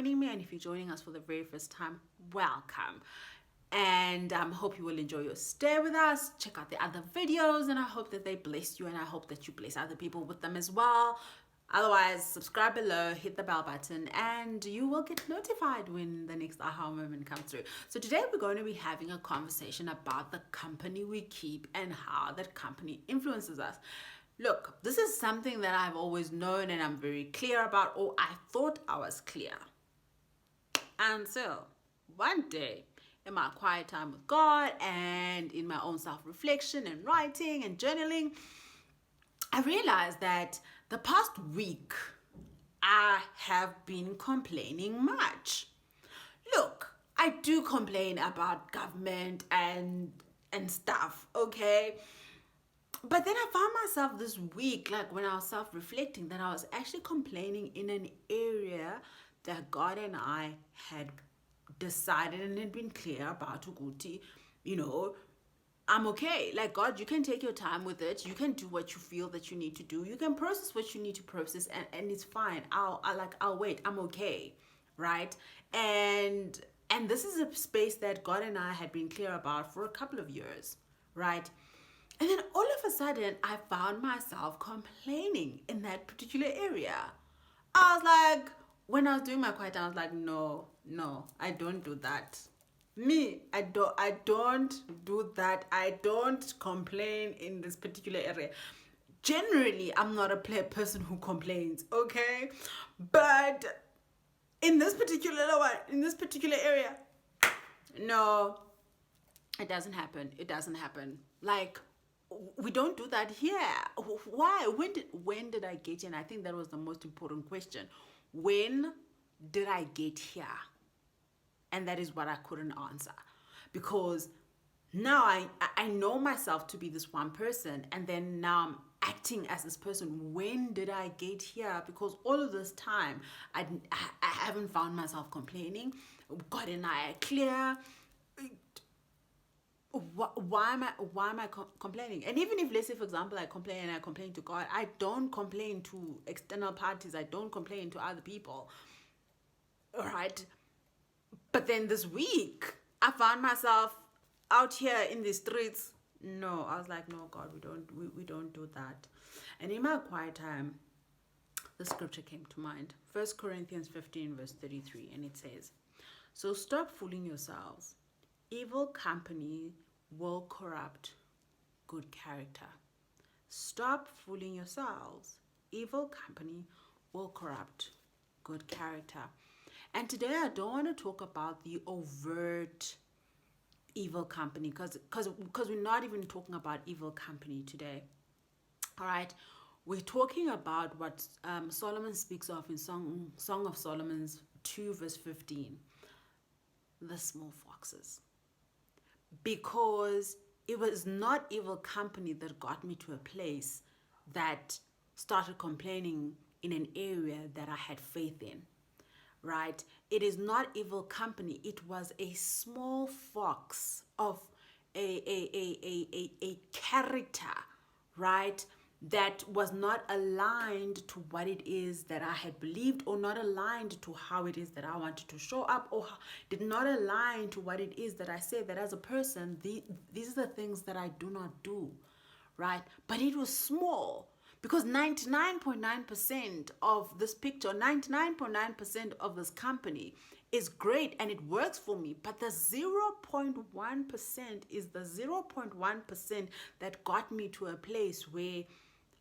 joining me, and if you're joining us for the very first time, welcome. And I hope you will enjoy your stay with us. Check out the other videos, and I hope that they bless you, and I hope that you bless other people with them as well. Otherwise, subscribe below, hit the bell button, and you will get notified when the next aha moment comes through. So today we're going to be having a conversation about the company we keep and how that company influences us. Look, this is something that I've always known and I'm very clear about, or I thought I was clear. Until one day, in my quiet time with God and in my own self-reflection and writing and journaling, I realized that the past week I have been complaining much. Look, I do complain about government and stuff, okay? But then I found myself this week, like when I was self-reflecting, that I was actually complaining in an area that God and I had decided and had been clear about Uguti, I'm okay. Like, God, you can take your time with it. You can do what you feel that you need to do. You can process what you need to process, and it's fine. I'll wait. I'm okay. Right? And this is a space that God and I had been clear about for a couple of years, right? And then all of a sudden, I found myself complaining in that particular area. I was like, when I was doing my quiet time, I was like, no, I don't do that. I don't do that. I don't complain in this particular area. Generally, I'm not a person who complains, okay? But in this particular area, no, it doesn't happen. Like, we don't do that here. Why? When did I get here? And I think that was the most important question. When did I get here? And that is what I couldn't answer, because now I know myself to be this one person, and then now I'm acting as this person. When did I get here? Because all of this time I haven't found myself complaining. God and I are clear. Why am I complaining? And even if, let's say, for example, I complain to God, I don't complain to external parties. I don't complain to other people. All right. But then this week, I found myself out here in the streets. No, I was like, no, God, we don't do that. And in my quiet time, the scripture came to mind. 1 Corinthians 15 verse 33, and it says, "So stop fooling yourselves. Evil company will corrupt good character." Stop fooling yourselves. Evil company will corrupt good character. And today I don't want to talk about the overt evil company, because we're not even talking about evil company today. All right, we're talking about what Solomon speaks of in Song of Solomon's 2 verse 15, the small foxes. Because it was not evil company that got me to a place that started complaining in an area that I had faith in. Right? It is not evil company. It was a small fox of a character, right? That was not aligned to what it is that I had believed, or not aligned to how it is that I wanted to show up, or did not align to what it is that I say that as a person, these are the things that I do not do, right? But it was small. Because 99.9% of this picture, 99.9% of this company is great and it works for me. But the 0.1% is the 0.1% that got me to a place where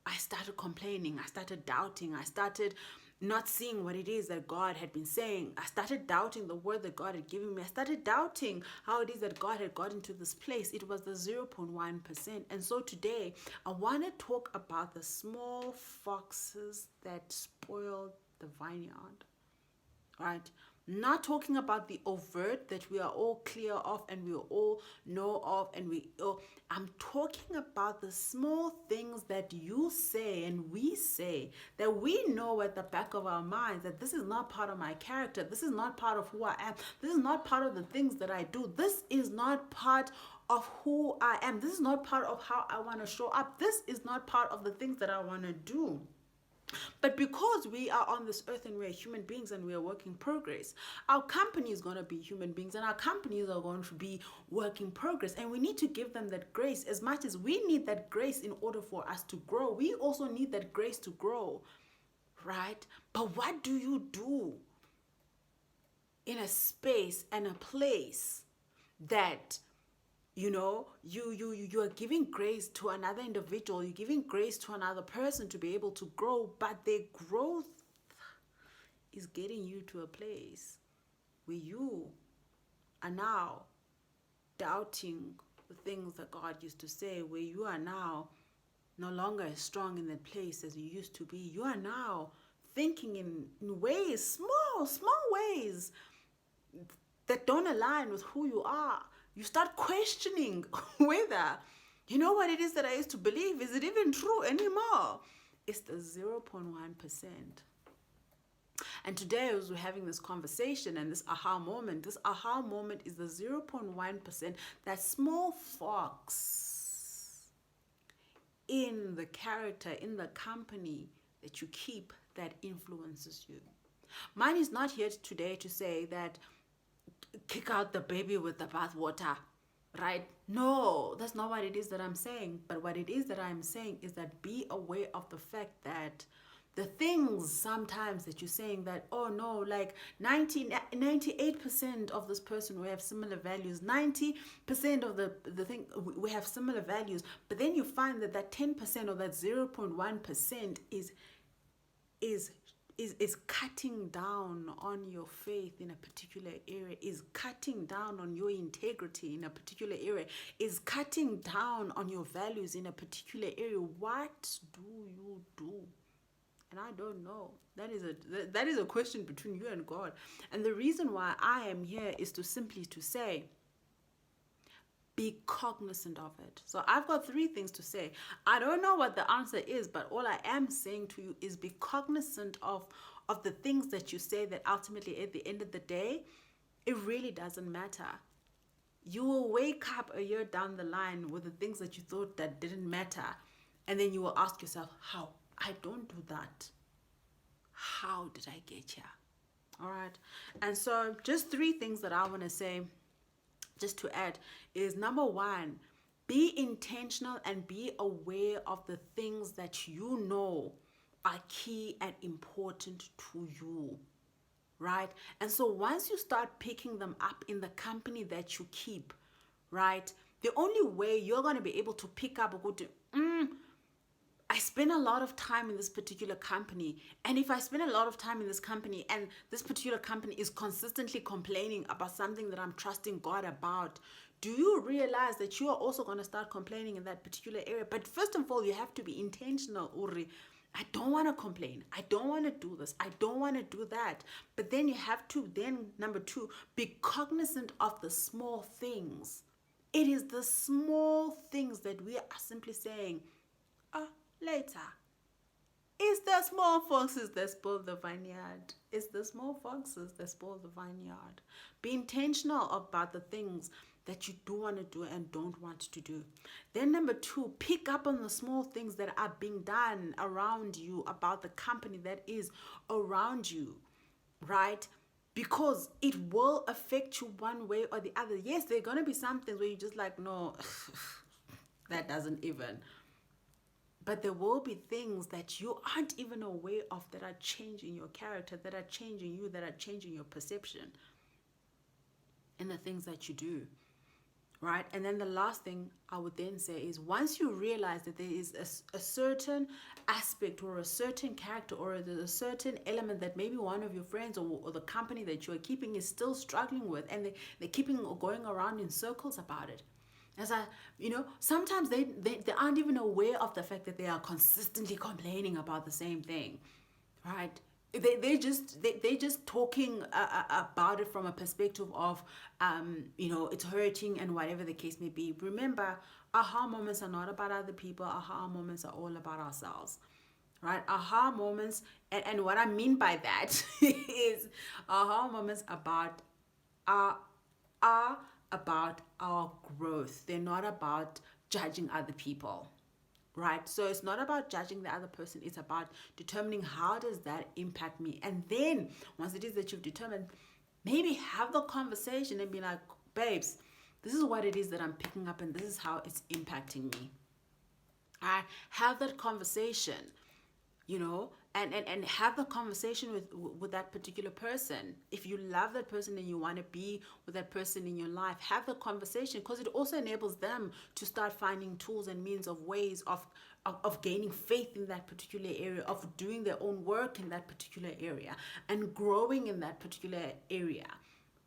I started complaining. I started doubting. I started not seeing what it is that God had been saying. I started doubting the word that God had given me. I started doubting how it is that God had gotten to this place. It was the 0.1%. And so today, I want to talk about the small foxes that spoiled the vineyard. All right? Not talking about the overt that we are all clear of and we all know of, and I'm talking about the small things that you say and we say, that we know at the back of our minds that this is not part of my character, this is not part of who I am, this is not part of the things that I do, this is not part of who I am, this is not part of how I want to show up, this is not part of the things that I want to do. But because we are on this earth and we're human beings and we are work in progress, our company is going to be human beings and our companies are going to be work in progress. And we need to give them that grace. As much as we need that grace in order for us to grow, we also need that grace to grow, right? But what do you do in a space and a place that you are giving grace to another individual, you're giving grace to another person to be able to grow, but their growth is getting you to a place where you are now doubting the things that God used to say, where you are now no longer as strong in that place as you used to be. You are now thinking in ways, small ways that don't align with who you are. You start questioning whether, what it is that I used to believe, is it even true anymore? It's the 0.1%. And today, as we're having this conversation and this aha moment is the 0.1%, that small fox in the character, in the company that you keep that influences you. Mine is not here today to say that kick out the baby with the bathwater, right? No, that's not what it is that I'm saying. But what it is that I'm saying is that be aware of the fact that the things sometimes that you're saying that, oh no, like 98% of this person, we have similar values, 90% of the thing, we have similar values, but then you find that 10% or that 0.1% is cutting down on your faith in a particular area, is cutting down on your integrity in a particular area, is cutting down on your values in a particular area. What do you do? And I don't know. That is a question between you and God. And the reason why I am here is to simply to say, be cognizant of it. So I've got 3 things to say. I don't know what the answer is, but all I am saying to you is be cognizant of the things that you say, that ultimately at the end of the day, it really doesn't matter. You will wake up a year down the line with the things that you thought that didn't matter. And then you will ask yourself, how? I don't do that. How did I get here? All right. And so just 3 things that I want to say, just to add, is number 1, be intentional and be aware of the things that you know are key and important to you, right? And so once you start picking them up in the company that you keep, right, the only way you're going to be able to pick up or go to, I spend a lot of time in this particular company. And if I spend a lot of time in this company and this particular company is consistently complaining about something that I'm trusting God about, do you realize that you are also going to start complaining in that particular area? But first of all, you have to be intentional, Uri. I don't want to complain. I don't want to do this. I don't want to do that. But then you have to, number 2, be cognizant of the small things. It is the small things that we are simply saying, later. It's the small foxes that spoil the vineyard. It's the small foxes that spoil the vineyard. Be intentional about the things that you do want to do and don't want to do. Then number 2, pick up on the small things that are being done around you, about the company that is around you, right? Because it will affect you one way or the other. Yes, there are going to be some things where you're just like, no, that doesn't even. But there will be things that you aren't even aware of that are changing your character, that are changing you, that are changing your perception in the things that you do, right? And then the last thing I would then say is, once you realize that there is a certain aspect or a certain character or a certain element that maybe one of your friends or the company that you are keeping is still struggling with, and they're keeping going around in circles about it. As sometimes they aren't even aware of the fact that they are consistently complaining about the same thing, right? They're just talking about it from a perspective of, it's hurting and whatever the case may be. Remember, aha moments are not about other people. Aha moments are all about ourselves, right? Aha moments, and what I mean by that is aha moments about about our growth. They're not about judging other people, right? So it's not about judging the other person. It's about determining how does that impact me. And then once it is that you've determined, maybe have the conversation and be like, babes, this is what it is that I'm picking up and this is how it's impacting me. All right, have that conversation, you know, and have the conversation with that particular person. If you love that person and you want to be with that person in your life, have the conversation, because it also enables them to start finding tools and means of ways of gaining faith in that particular area, of doing their own work in that particular area and growing in that particular area,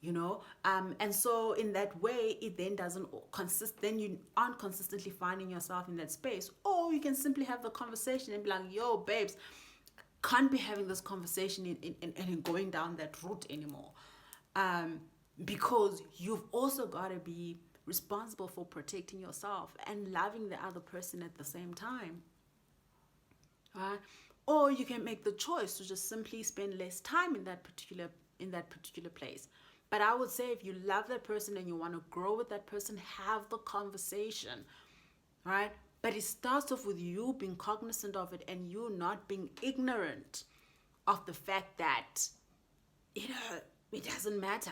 you know. And so in that way, it then doesn't consist, then you aren't consistently finding yourself in that space. Or you can simply have the conversation and be like, yo, babes, can't be having this conversation and going down that route anymore, because you've also got to be responsible for protecting yourself and loving the other person at the same time, right? Or you can make the choice to just simply spend less time in that particular place. But I would say, if you love that person and you want to grow with that person, have the conversation, right? But it starts off with you being cognizant of it and you not being ignorant of the fact that, you know, it doesn't matter.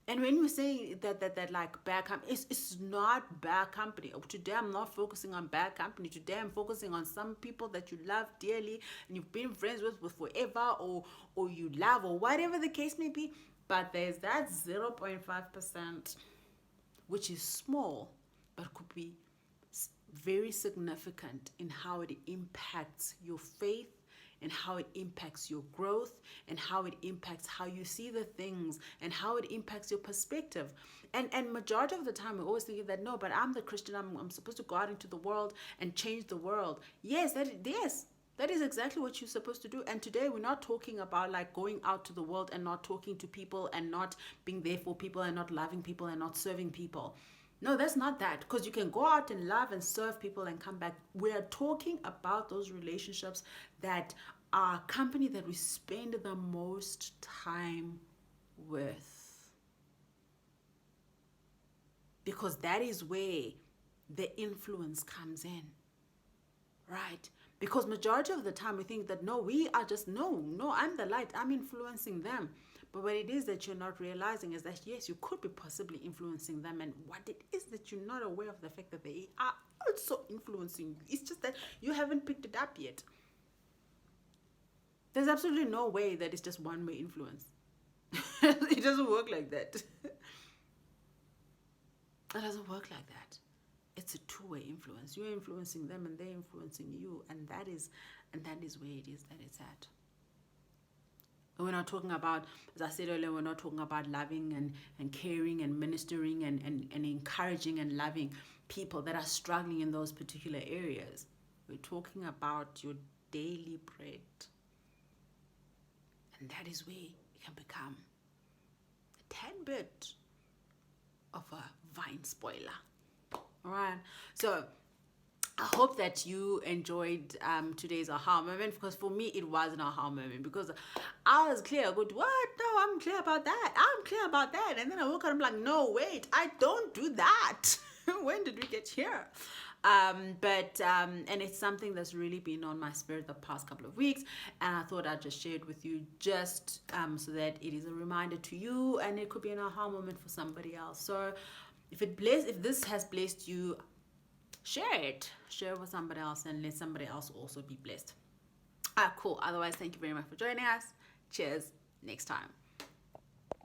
And when we say that like bad company, it's not bad company. Today I'm not focusing on bad company. Today I'm focusing on some people that you love dearly and you've been friends with forever, or you love, or whatever the case may be. But there's that 0.5%, which is small, but could be very significant in how it impacts your faith and how it impacts your growth and how it impacts how you see the things and how it impacts your perspective. And majority of the time, we're always thinking that, no, but I'm the Christian, I'm supposed to go out into the world and change the world. Yes, that is exactly what you're supposed to do. And today we're not talking about like going out to the world and not talking to people and not being there for people and not loving people and not serving people. No, that's not that, because you can go out and love and serve people and come back. We are talking about those relationships that are company that we spend the most time with, because that is where the influence comes in, right? Because majority of the time we think that, no, we are just, no, I'm the light, I'm influencing them. But what it is that you're not realizing is that, yes, you could be possibly influencing them. And what it is that you're not aware of the fact that they are also influencing you. It's just that you haven't picked it up yet. There's absolutely no way that it's just one-way influence. It doesn't work like that. It doesn't work like that. It's a two-way influence. You're influencing them and they're influencing you. And that is where it is that it's at. We're not talking about, as I said earlier, we're not talking about loving and caring and ministering and encouraging and loving people that are struggling in those particular areas. We're talking about your daily bread. And that is where it can become a tad bit of a vine spoiler. All right. So I hope that you enjoyed today's aha moment, because for me it was an aha moment, because I was clear. Good, what? No, I'm clear about that. I'm clear about that. And then I woke up and I'm like, no, wait, I don't do that. When did we get here? And it's something that's really been on my spirit the past couple of weeks, and I thought I'd just share it with you, just so that it is a reminder to you, and it could be an aha moment for somebody else. So if this has blessed you, share it with somebody else and let somebody else also be blessed. Cool. Otherwise, thank you very much for joining us. Cheers. Next time.